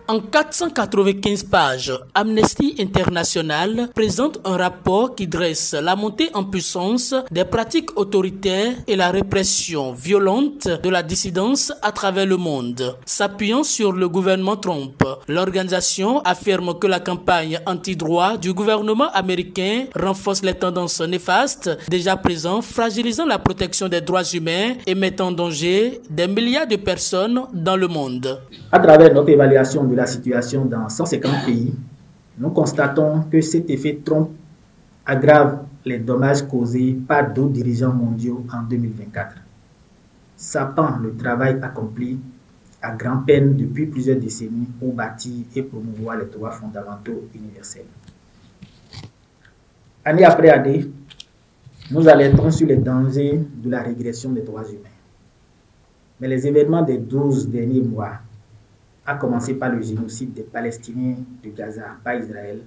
En 495 pages, Amnesty International présente un rapport qui dresse la montée en puissance des pratiques autoritaires et la répression violente de la dissidence à travers le monde. S'appuyant sur le gouvernement Trump, l'organisation affirme que la campagne anti-droit du gouvernement américain renforce les tendances néfastes déjà présentes, fragilisant la protection des droits humains et mettant en danger des milliards de personnes dans le monde. À travers notre évaluation de la situation dans 150 pays, nous constatons que cet effet Trump aggrave les dommages causés par d'autres dirigeants mondiaux en 2024, sapant le travail accompli à grand-peine depuis plusieurs décennies pour bâtir et promouvoir les droits fondamentaux universels. Année après année, nous alertons sur les dangers de la régression des droits humains. Mais les événements des 12 derniers mois, à commencer par le génocide des Palestiniens de Gaza par Israël,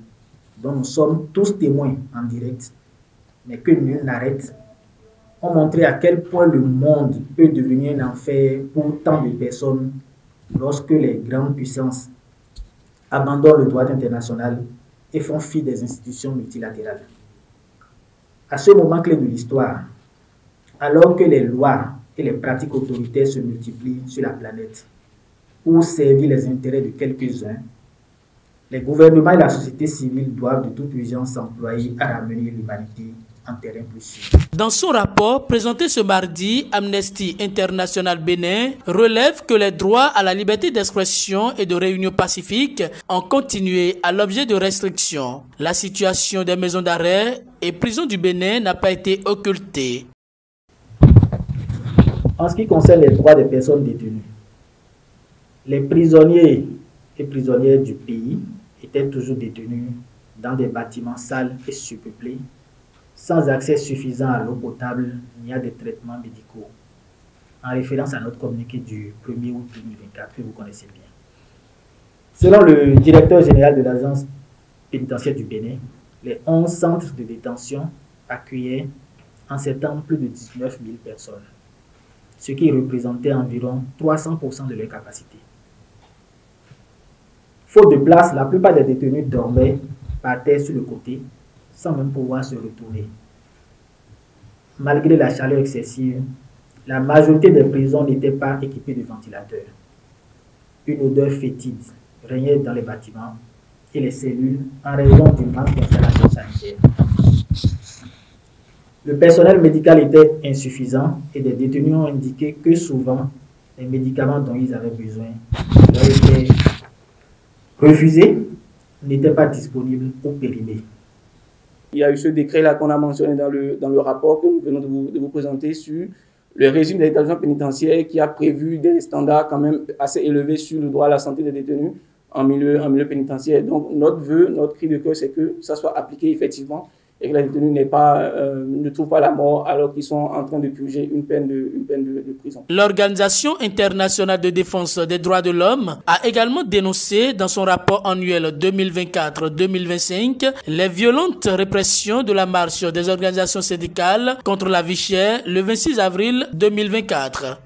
dont nous sommes tous témoins en direct, mais que nul n'arrête, ont montré à quel point le monde peut devenir un enfer pour tant de personnes lorsque les grandes puissances abandonnent le droit international et font fi des institutions multilatérales. À ce moment clé de l'histoire, alors que les lois et les pratiques autoritaires se multiplient sur la planète, pour servir les intérêts de quelques-uns, les gouvernements et la société civile doivent de toute urgence s'employer à ramener l'humanité en terrain plus sûr. Dans son rapport présenté ce mardi, Amnesty International Bénin relève que les droits à la liberté d'expression et de réunion pacifique ont continué à l'objet de restrictions. La situation des maisons d'arrêt et prisons du Bénin n'a pas été occultée. En ce qui concerne les droits des personnes détenues, les prisonniers et prisonnières du pays étaient toujours détenus dans des bâtiments sales et surpeuplés, sans accès suffisant à l'eau potable ni à des traitements médicaux, en référence à notre communiqué du 1er août 2024 que vous connaissez bien. Selon le directeur général de l'agence pénitentiaire du Bénin, les 11 centres de détention accueillaient en septembre plus de 19 000 personnes, ce qui représentait environ 300% de leur capacité. Faute de place, la plupart des détenus dormaient par terre sur le côté, sans même pouvoir se retourner. Malgré la chaleur excessive, la majorité des prisons n'étaient pas équipées de ventilateurs. Une odeur fétide régnait dans les bâtiments et les cellules en raison du manque d'installation sanitaire. Le personnel médical était insuffisant et des détenus ont indiqué que souvent, les médicaments dont ils avaient besoin leur étaient refusés, n'étaient pas disponibles ou périmés. Il y a eu ce décret-là qu'on a mentionné dans le rapport que nous venons de vous présenter sur le régime des établissements pénitentiaires qui a prévu des standards quand même assez élevés sur le droit à la santé des détenus en milieu pénitentiaire. Donc notre vœu, notre cri de cœur, c'est que ça soit appliqué effectivement et que les détenus ne trouvent pas la mort alors qu'ils sont en train de purger une peine de prison. L'Organisation internationale de défense des droits de l'homme a également dénoncé dans son rapport annuel 2024-2025 les violentes répressions de la marche des organisations syndicales contre la vie chère le 26 avril 2024.